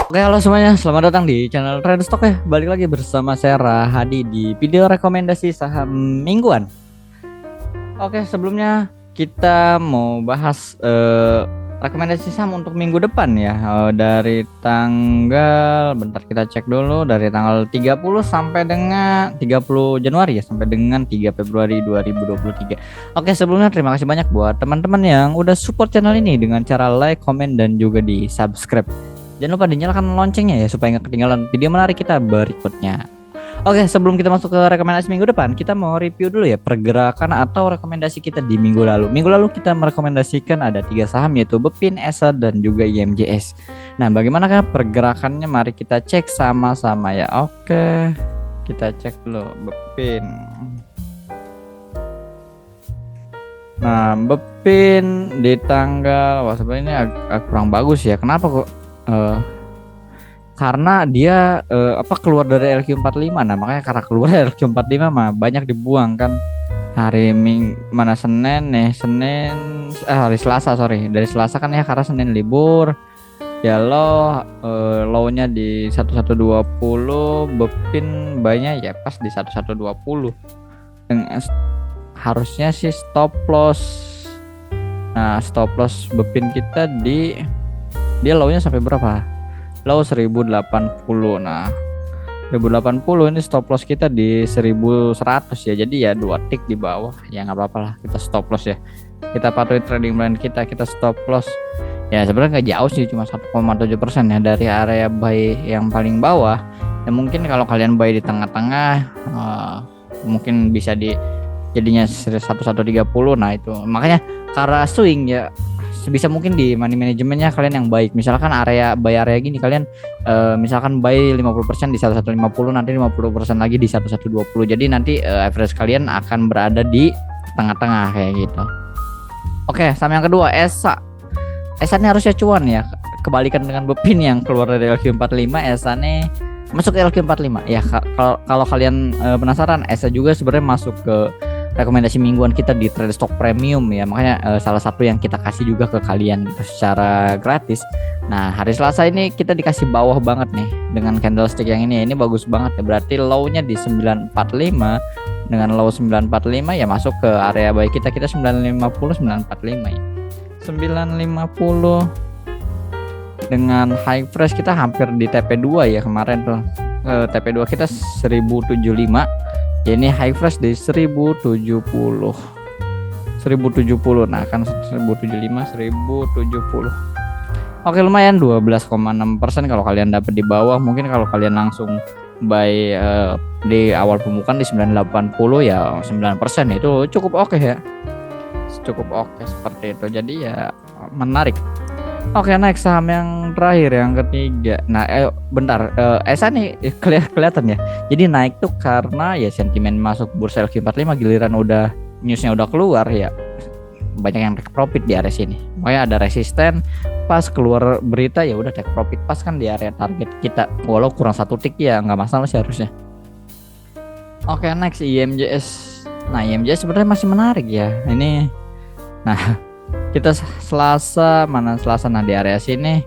Oke, halo semuanya, selamat datang di channel Trade Stock ya. Balik lagi bersama saya Rahadi di video rekomendasi saham mingguan. Oke, sebelumnya kita mau bahas rekomendasi saham untuk minggu depan ya. Dari tanggal, bentar kita cek dulu, dari tanggal 30 sampai dengan 30 Januari ya, sampai dengan 3 Februari 2023. Oke, sebelumnya terima kasih banyak buat teman-teman yang udah support channel ini dengan cara like, komen, dan juga di subscribe. Jangan lupa dinyalakan loncengnya ya supaya nggak ketinggalan video menarik kita berikutnya. Oke, sebelum kita masuk ke rekomendasi minggu depan, kita mau review dulu ya pergerakan atau rekomendasi kita di minggu lalu. Minggu lalu kita merekomendasikan ada 3 saham yaitu Bepin, ESA, dan juga IMJS. Nah, bagaimanakah pergerakannya? Mari kita cek sama-sama ya. Oke, kita cek dulu Bepin. Nah, Bepin di tanggal, wah sebenarnya ini agak kurang bagus ya. Kenapa kok? Karena dia keluar dari LQ45. Nah, makanya karena keluar dari LQ45 mah banyak dibuang kan. Mana Senin nih, hari Selasa, sorry. Dari Selasa kan ya, karena Senin libur. Ya low-nya di 1120, Bepin buy-nya ya pas di 1120. Dengan harusnya sih stop loss. Nah, stop loss Bepin kita dia low-nya sampai berapa? Low 1080. Nah, 1080 ini stop loss kita di 1100 ya. Jadi ya 2 tick di bawah. Ya nggak apa-apa lah, kita stop loss ya. Kita patuhi trading plan kita stop loss. Ya sebenarnya nggak jauh sih, cuma 1,7% ya dari area buy yang paling bawah. Ya mungkin kalau kalian buy di tengah-tengah mungkin bisa di jadinya 1130. Nah, itu makanya karena swing ya, sebisa mungkin di money manajemennya kalian yang baik. Misalkan buy area gini, kalian misalkan buy 50% di 1150, nanti 50% lagi di 1120. Jadi nanti average kalian akan berada di tengah-tengah kayak gitu. Oke, sama yang kedua ESA. ESA ini harusnya cuan ya. Kebalikan dengan Bepin yang keluar dari LQ45, ESA ini masuk ke LQ45. Ya kalau kalian penasaran, ESA juga sebenarnya masuk ke rekomendasi mingguan kita di Trade Stock Premium ya. Makanya salah satu yang kita kasih juga ke kalian secara gratis. Nah, hari Selasa ini kita dikasih bawah banget nih dengan candlestick yang ini. Ini bagus banget ya. Berarti low-nya di 945. Dengan low 945 ya masuk ke area buy kita 950 945 ya. 950 dengan high price kita hampir di TP2 ya kemarin tuh. TP2 kita 1075. Ya, ini high price di 1070. Nah, kan 1075 1070. Oke, lumayan 12,6% kalau kalian dapat di bawah. Mungkin kalau kalian langsung buy di awal pembukaan di 980 ya 9% itu cukup oke ya. Cukup oke seperti itu. Jadi ya menarik. Oke, next saham yang terakhir, yang ketiga. Nah, bentar, ESA nih kelihatan ya. Jadi naik tuh karena ya sentimen masuk bursa LQ45, giliran udah newsnya udah keluar ya banyak yang take profit di area sini. Makanya ada resisten, pas keluar berita ya udah take profit pas kan di area target kita. Walau kurang 1 tick ya nggak masalah sih harusnya. Oke, next IMJS. Nah, IMJS sebenarnya masih menarik ya. Ini, nah kita Selasa nah di area sini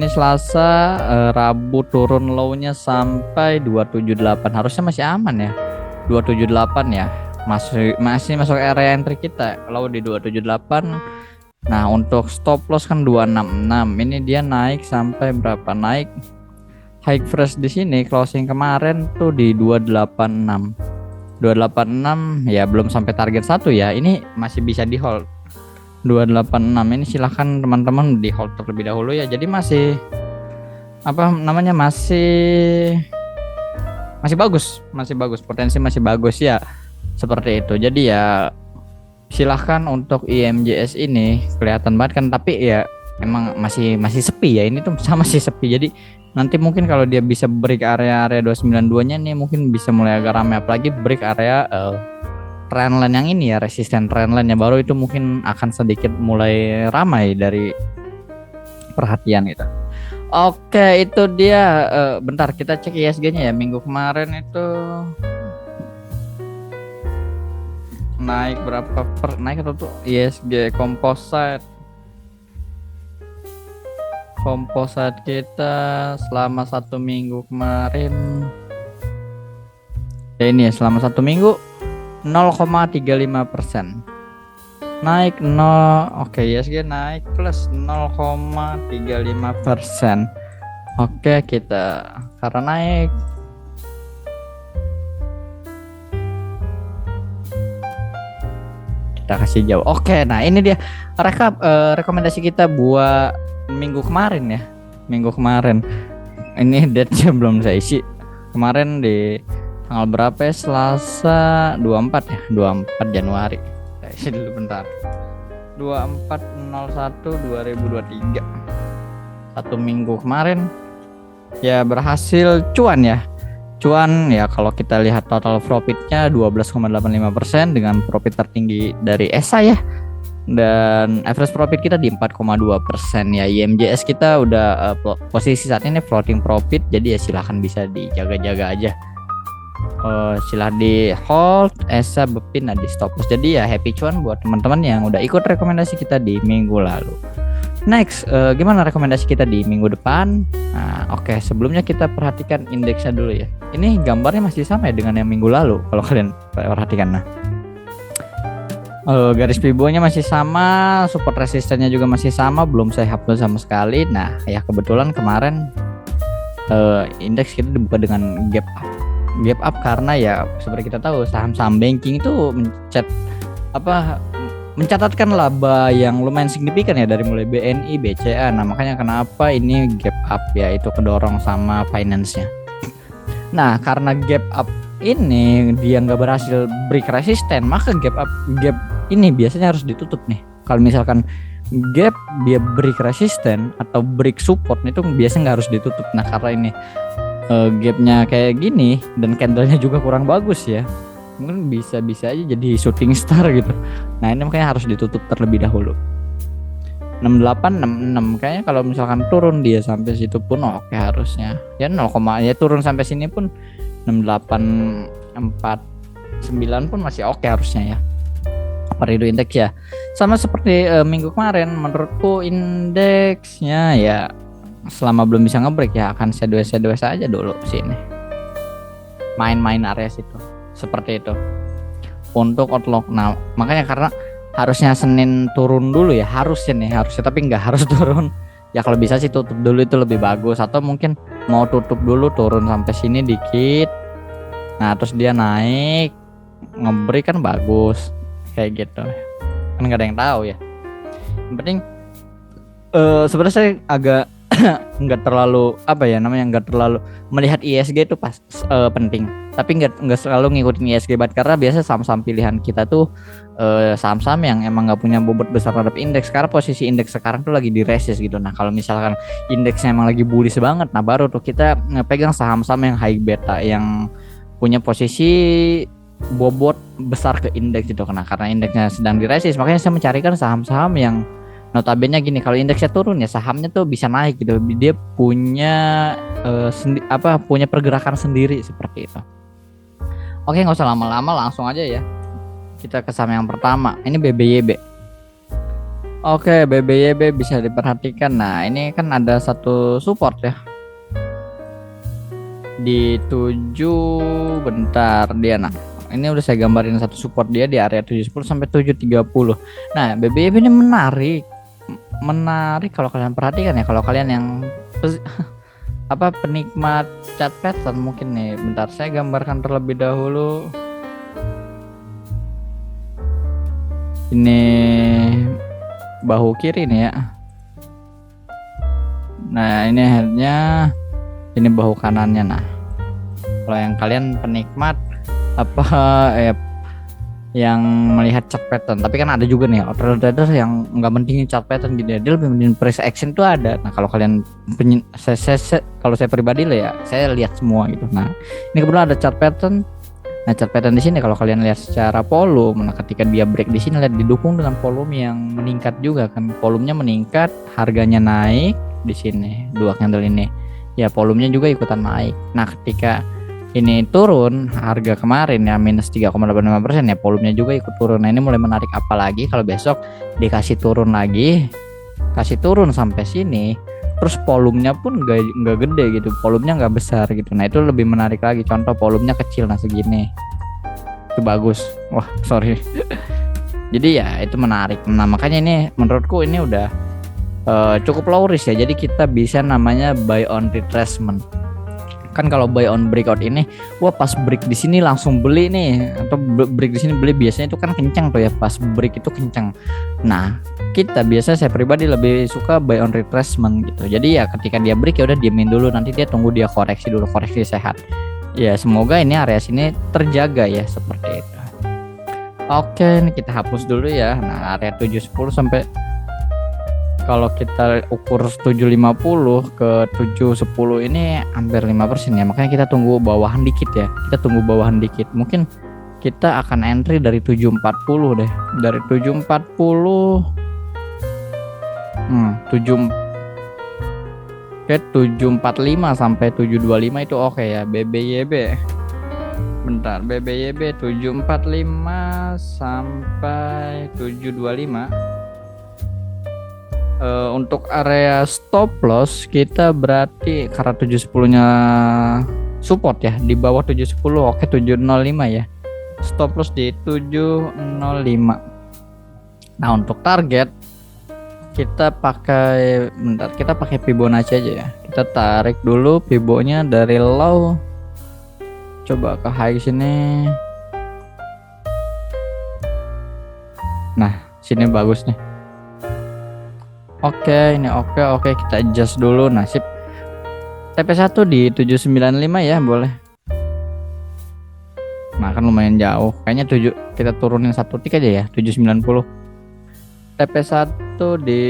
Selasa, Rabu turun low-nya sampai 278. Harusnya masih aman ya 278 ya, masih masuk area entry kita kalau di 278. Nah, untuk stop loss kan 266. Ini dia naik sampai berapa? Naik high fresh di sini closing kemarin tuh di 286 ya, belum sampai target 1 ya. Ini masih bisa di hold 286. Ini silahkan teman-teman di hold terlebih dahulu ya. Jadi masih masih bagus, potensi masih bagus ya, seperti itu. Jadi ya silahkan untuk IMJS ini kelihatan banget kan, tapi ya emang masih sepi ya. Ini tuh masih sepi. Jadi nanti mungkin kalau dia bisa break area 292 nya nih mungkin bisa mulai agak ramai, apalagi break area trendline yang ini ya, resisten trendline nya baru itu mungkin akan sedikit mulai ramai dari perhatian gitu. Oke, itu dia. Bentar kita cek ISG-nya ya. Minggu kemarin itu naik berapa naik atau tuh ISG Composite. komposite kita selama 1 minggu kemarin. Ya ini ya, selama 1 minggu 0,35%. Naik 0, oke ISG naik plus 0,35%. Oke, kita karena naik kita kasih jauh. Oke, nah ini dia rekomendasi kita buat minggu kemarin ya. Minggu kemarin. Ini date-nya belum saya isi. Kemarin di tanggal berapa ya? Selasa 24 ya, 24 Januari. Saya isi dulu bentar. 24/01/2023. 1 minggu kemarin ya berhasil cuan ya. Cuan ya, kalau kita lihat total profitnya 12,85% dengan profit tertinggi dari ESA ya. Dan average profit kita di 4,2% ya. IMJS kita udah posisi saat ini floating profit, jadi ya silahkan bisa dijaga-jaga aja. Silahkan di hold, ESA, BEPIN, di stop loss. Jadi ya happy cuan buat teman-teman yang udah ikut rekomendasi kita di minggu lalu. Next, gimana rekomendasi kita di minggu depan? Nah, oke, sebelumnya kita perhatikan indeksnya dulu ya. Ini gambarnya masih sama ya dengan yang minggu lalu kalau kalian perhatikan. Nah, garis pibonya masih sama, support resistennya juga masih sama, belum saya hapus sama sekali. Nah, ya kebetulan kemarin indeks kita dibuka dengan gap up. Gap up karena ya seperti kita tahu saham-saham banking itu mencatatkan laba yang lumayan signifikan ya, dari mulai BNI, BCA. Nah, makanya kenapa ini gap up ya, itu kedorong sama finance-nya. Nah, karena gap up ini dia nggak berhasil break resisten, maka gap ini biasanya harus ditutup nih. Kalau misalkan gap dia break resisten atau break support itu biasanya nggak harus ditutup. Nah, karena ini gapnya kayak gini dan candlenya juga kurang bagus ya, mungkin bisa aja jadi shooting star gitu. Nah, ini makanya harus ditutup terlebih dahulu. 6866 kayaknya kalau misalkan turun dia sampai situ pun oke harusnya. Ya 0, ya turun sampai sini pun 6849 pun masih oke harusnya ya. Perindo indeks ya. Sama seperti minggu kemarin, menurutku indeksnya ya selama belum bisa ngebreak ya akan sideways aja dulu sini. Main-main area situ. Seperti itu untuk outlook. Nah, makanya karena harusnya Senin turun dulu ya, harusnya tapi nggak harus turun ya. Kalau bisa sih tutup dulu itu lebih bagus, atau mungkin mau tutup dulu turun sampai sini dikit, nah terus dia naik ngebreak kan bagus kayak gitu kan, nggak ada yang tahu ya. Yang penting sebenarnya saya agak nggak terlalu nggak terlalu melihat ISG itu penting, tapi nggak selalu ngikutin ISG banget, karena biasa saham-saham pilihan kita tuh saham-saham yang emang nggak punya bobot besar terhadap indeks, karena posisi indeks sekarang tuh lagi di resist gitu. Nah, kalau misalkan indeksnya emang lagi bullish banget, nah baru tuh kita pegang saham-saham yang high beta yang punya posisi bobot besar ke indeks gitu. Karena indeksnya sedang di resist, makanya saya mencarikan saham-saham yang notabene gini, kalau indeksnya turun ya sahamnya tuh bisa naik gitu. Dia punya punya pergerakan sendiri seperti itu. Oke, nggak usah lama-lama, langsung aja ya. Kita ke saham yang pertama. Ini BBYB. Oke, BBYB bisa diperhatikan. Nah, ini kan ada satu support ya. Di 7 bentar dia. Nah, ini udah saya gambarin satu support dia di area 710 sampai 730. Nah, BBYB ini menarik kalau kalian perhatikan ya. Kalau kalian yang penikmat chart pattern mungkin nih, bentar saya gambarkan terlebih dahulu. Ini bahu kiri nih ya. Nah, ini headnya, ini bahu kanannya. Nah, kalau yang kalian penikmat yang melihat chart pattern, tapi kan ada juga nih trader yang nggak mendingin chart pattern gitu ya, dia lebih mendingin price action tuh ada. Nah, kalau kalian kalau saya pribadi lah ya, saya lihat semua gitu. Nah, ini kebetulan ada chart pattern. Nah, chart pattern di sini kalau kalian lihat secara volume, nah ketika dia break di sini lihat didukung dengan volume yang meningkat juga kan, volumenya meningkat, harganya naik di sini dua candle ini ya, volumenya juga ikutan naik. Nah, ketika ini turun harga kemarin ya minus 3,85% ya, volumenya juga ikut turun. Nah, ini mulai menarik, apalagi kalau besok dikasih turun lagi, kasih turun sampai sini, terus volumenya pun nggak gede gitu, volumenya nggak besar gitu. Nah itu lebih menarik lagi. Contoh volumenya kecil, nah segini itu bagus. Wah sorry. Jadi ya itu menarik. Nah makanya ini menurutku ini udah cukup low risk ya. Jadi kita bisa namanya buy on retracement. Kan kalau buy on breakout ini, wah pas break di sini langsung beli nih, atau break di sini beli, biasanya itu kan kencang tuh ya, pas break itu kencang. Nah kita biasa, saya pribadi lebih suka buy on retracement gitu. Jadi ya ketika dia break ya udah diemin dulu, nanti dia tunggu dia koreksi dulu, koreksi sehat. Ya semoga ini area sini terjaga ya seperti itu. Oke, ini kita hapus dulu ya. Nah area 710 sampai, kalau kita ukur 750 ke 710 ini hampir 5% ya. Makanya kita tunggu bawahan dikit ya. Kita tunggu bawahan dikit. Mungkin kita akan entry dari 740 deh. Dari 740 ke 745 sampai 725 itu oke ya. BBYB. Bentar, BBYB 745 sampai 725. Untuk area stop loss kita berarti karena 710 nya support ya, di bawah 710. Oke 705 ya, stop loss di 705. Nah untuk target kita pakai, bentar, kita pakai Fibonacci aja ya. Kita tarik dulu Fibonya dari low, coba ke high sini. Nah sini bagus nih. Oke, ini oke, kita adjust dulu. Nasib TP1 di 795 ya, boleh. Nah, kan lumayan jauh. Kayaknya kita turunin satu tik aja ya, 790. TP1 di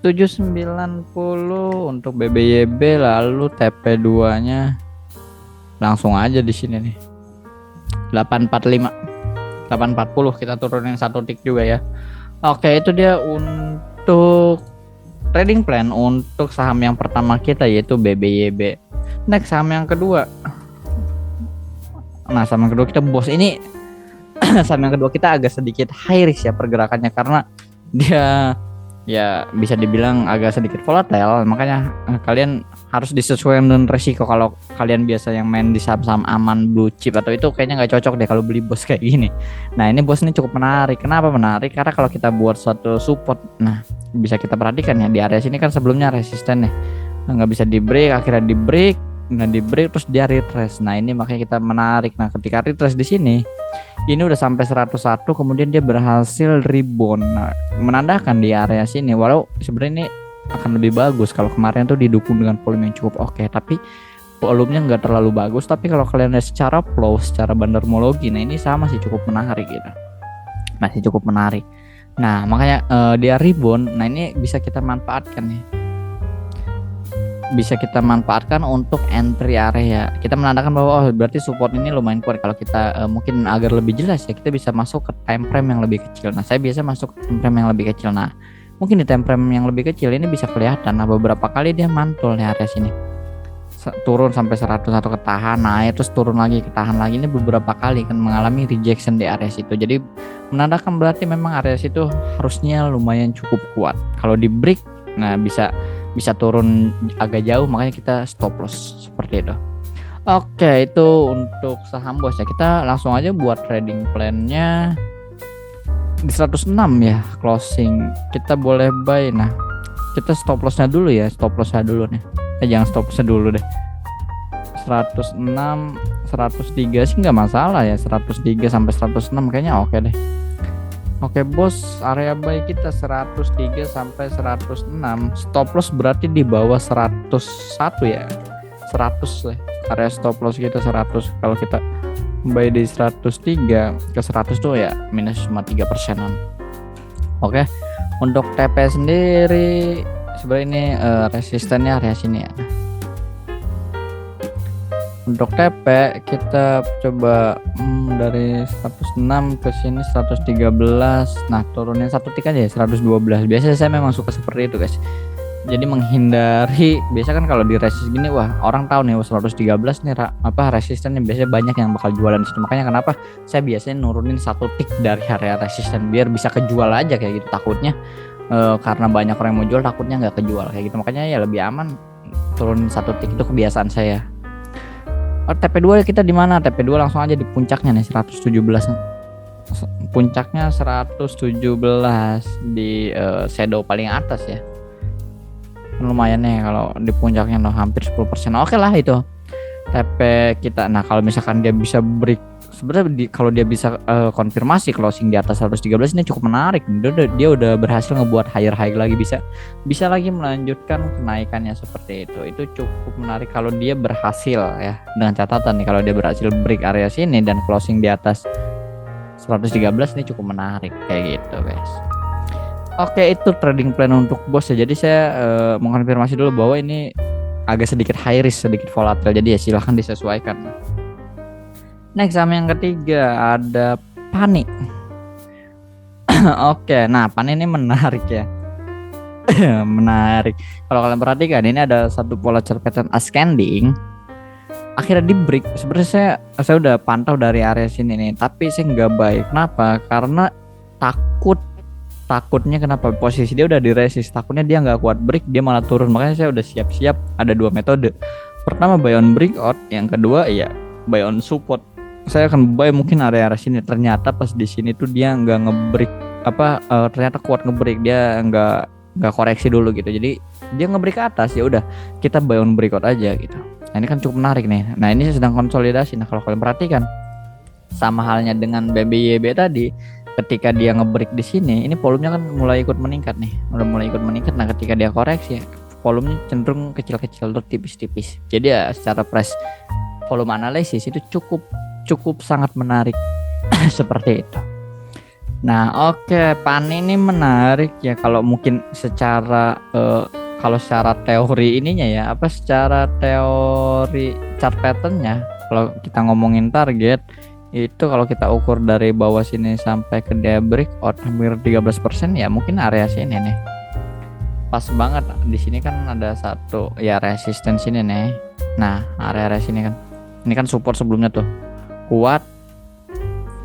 790 untuk BBYB, lalu TP2-nya langsung aja di sini nih. 845. 840 kita turunin satu tik juga ya. Oke, itu dia untuk trading plan untuk saham yang pertama kita, yaitu BBYB. Next saham yang kedua. Nah saham yang kedua kita bos ini saham yang kedua kita agak sedikit high risk ya pergerakannya, karena dia ya bisa dibilang agak sedikit volatile. Makanya kalian harus disesuaikan dengan resiko. Kalau kalian biasa yang main di saham-saham aman, blue chip atau itu, kayaknya nggak cocok deh kalau beli bos kayak gini. Nah ini bos ini cukup menarik. Kenapa menarik? Karena kalau kita buat suatu support, nah bisa kita perhatikan ya, di area sini kan sebelumnya resisten nih, nggak bisa di break, akhirnya di break, nah di break terus dia retrace. Nah ini makanya kita menarik. Nah ketika retrace di sini, ini udah sampai 101, kemudian dia berhasil rebound. Nah menandakan di area sini, walau sebenarnya ini akan lebih bagus kalau kemarin tuh didukung dengan volume yang cukup oke, tapi volumenya nggak terlalu bagus. Tapi kalau kalian lihat secara flow, secara bandarmologi, nah ini sama sih, cukup menarik gitu, masih cukup menarik. Nah makanya dia rebound. Nah ini bisa kita manfaatkan nih, bisa kita manfaatkan untuk entry area. Kita menandakan bahwa oh berarti support ini lumayan kuat. Kalau kita mungkin agar lebih jelas ya, kita bisa masuk ke time frame yang lebih kecil. Nah saya biasa masuk ke time frame yang lebih kecil. Nah mungkin di time frame yang lebih kecil ini bisa kelihatan. Nah beberapa kali dia mantul di area sini, turun sampai 101, ketahan, naik terus turun lagi, ketahan lagi. Ini beberapa kali kan mengalami rejection di area situ. Jadi menandakan berarti memang area situ harusnya lumayan cukup kuat. Kalau di break, nah bisa turun agak jauh, makanya kita stop loss seperti itu. Oke, itu untuk saham bos ya. Kita langsung aja buat trading plan-nya di 106 ya closing. Kita boleh buy. Nah kita stop loss-nya dulu ya, stop loss-nya dulu nih. Jangan stop loss dulu deh. 106, 103 sih nggak masalah ya. 103 sampai 106 kayaknya oke deh. Oke bos, area buy kita 103 sampai 106. Stop loss berarti di bawah 101 ya. 100 lah. Area stop loss kita 100. Kalau kita buy di 103 ke 100 tuh ya minus cuma 3%-an. Oke. Untuk TP sendiri sebenarnya ini resistennya area sini ya. Untuk TP kita coba dari 106 ke sini 113. Nah turunin satu tik aja ya, 112. Biasanya saya memang suka seperti itu guys. Jadi menghindari, biasa kan kalau di resist gini, wah orang tahu nih 113 nih resistennya, biasanya banyak yang bakal jualan di situ. Makanya kenapa saya biasanya nurunin satu tik dari area resisten biar bisa kejual aja kayak gitu. Takutnya karena banyak orang yang mau jual takutnya nggak kejual kayak gitu, makanya ya lebih aman turun satu tik, itu kebiasaan saya. TP2 kita di mana? TP2 langsung aja di puncaknya nih 117. Puncaknya 117 di shadow paling atas ya. Lumayan nih kalau di puncaknya hampir 10%. Oke lah itu TP kita. Nah, kalau misalkan dia bisa break, sebenarnya kalau dia bisa konfirmasi closing di atas 113 ini cukup menarik. Dia udah berhasil ngebuat higher high lagi, bisa lagi melanjutkan kenaikannya seperti itu. Itu cukup menarik kalau dia berhasil ya. Dengan catatan nih, kalau dia berhasil break area sini dan closing di atas 113 ini cukup menarik kayak gitu, guys. Oke, itu trading plan untuk bos ya. Jadi saya mengkonfirmasi dulu bahwa ini agak sedikit high risk, sedikit volatile. Jadi ya silahkan disesuaikan. Next, sama yang ketiga ada Pani. Oke, nah Pani ini menarik ya. Menarik. Kalau kalian perhatikan, ini ada satu pola chart pattern ascending. Akhirnya di break. Sebenarnya saya udah pantau dari area sini nih, tapi saya nggak buy. Kenapa? Karena takutnya kenapa, posisi dia udah di resist, takutnya dia nggak kuat break, dia malah turun. Makanya saya udah siap-siap, ada dua metode. Pertama buy on breakout, yang kedua ya buy on support. Saya akan buy mungkin area sini. Ternyata pas di sini tuh dia nggak ngebreak ternyata kuat ngebreak, dia nggak koreksi dulu gitu. Jadi dia ngebreak ke atas, ya udah kita buy on breakout aja gitu. Nah, ini kan cukup menarik nih. Nah, ini sedang konsolidasi. Nah, kalau kalian perhatikan sama halnya dengan BBYB tadi, ketika dia ngebreak di sini, ini volumenya kan mulai ikut meningkat nih. Udah mulai ikut meningkat. Nah, ketika dia koreksi, volumenya cenderung kecil-kecil atau tipis-tipis. Jadi ya secara price volume analisis itu cukup sangat menarik seperti itu. Nah, oke, Pani ini menarik ya kalau mungkin secara kalau secara teori ininya ya, secara teori chart patternnya, kalau kita ngomongin target itu, kalau kita ukur dari bawah sini sampai ke dia breakout hampir 13% ya, mungkin area sini nih pas banget. Di sini kan ada satu ya resistance ini nih. Nah, area sini kan, ini kan support sebelumnya tuh kuat.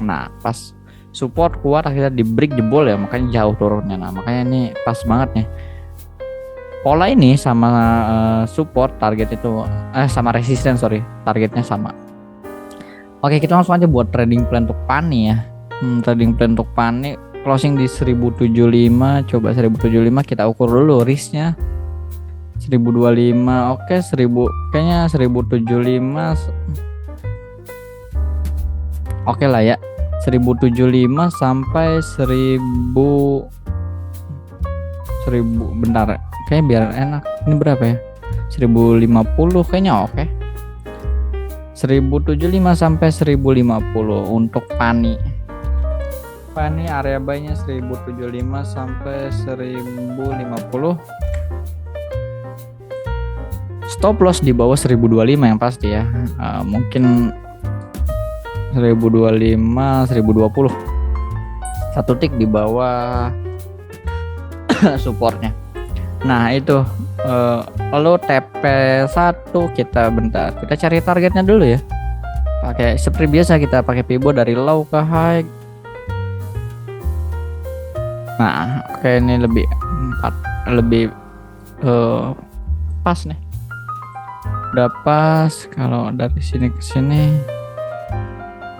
Nah, pas support kuat akhirnya di break jebol ya, makanya jauh turunnya. Nah, makanya ini pas banget nih pola ini sama support target itu sama resistance, targetnya sama. Oke, kita langsung aja buat trading plan untuk Pani ya. Trading plan untuk Pani closing di 1075. Coba 1075 kita ukur dulu risknya 1025. Oke, 1000 kayaknya 1075. Oke lah ya, 1075 sampai 1000 bentar, kayaknya biar enak. Ini berapa ya? 1050 kayaknya. Oke. 1075 sampai 1050 untuk Pani. Pani area buy-nya 1075 sampai 1050. Stop loss di bawah 1025 yang pasti ya. Mungkin 1025, 1020. Satu tik di bawah supportnya. Nah, itu lalu TP1 kita cari targetnya dulu ya. Pakai seperti biasa, kita pakai pivot dari low ke high. Nah, oke, ini lebih pas nih. Udah pas. Kalau dari sini ke sini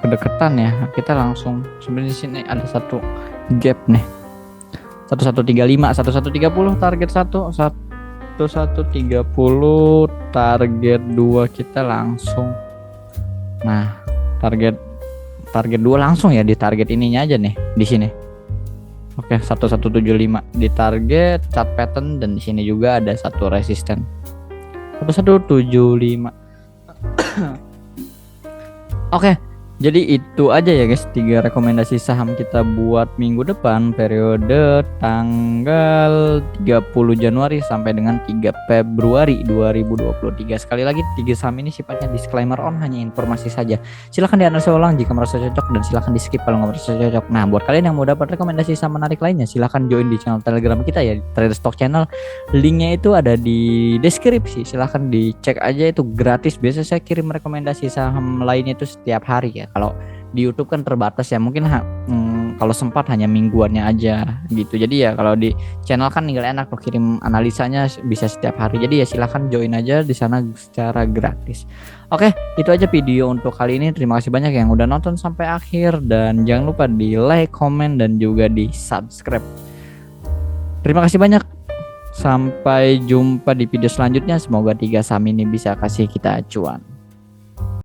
kedekatan ya, kita langsung sebenarnya di sini ada satu gap nih. 1135, 1130 target 1130 target 2 kita langsung. Nah, target 2 langsung ya di target ininya aja nih di sini. Oke, 1175 di target chart pattern, dan di sini juga ada satu resisten 1175. Oke, jadi itu aja ya guys, 3 rekomendasi saham kita buat minggu depan, periode tanggal 30 Januari sampai dengan 3 Februari 2023. Sekali lagi, 3 saham ini sifatnya disclaimer on, hanya informasi saja. Silahkan dianalisa ulang jika merasa cocok, dan silahkan di skip kalau nggak merasa cocok. Nah, buat kalian yang mau dapat rekomendasi saham menarik lainnya, silahkan join di channel Telegram kita ya, Trader Stock Channel. Linknya itu ada di deskripsi, silahkan dicek aja, itu gratis. Biasa saya kirim rekomendasi saham lainnya itu setiap hari ya. Kalau di YouTube kan terbatas ya, mungkin kalau sempat hanya mingguannya aja gitu. Jadi ya kalau di channel kan tinggal enak tuh kirim analisanya bisa setiap hari. Jadi ya silahkan join aja di sana secara gratis. Oke, itu aja video untuk kali ini. Terima kasih banyak yang udah nonton sampai akhir dan jangan lupa di like, komen dan juga di subscribe. Terima kasih banyak. Sampai jumpa di video selanjutnya. Semoga 3 saham ini bisa kasih kita acuan.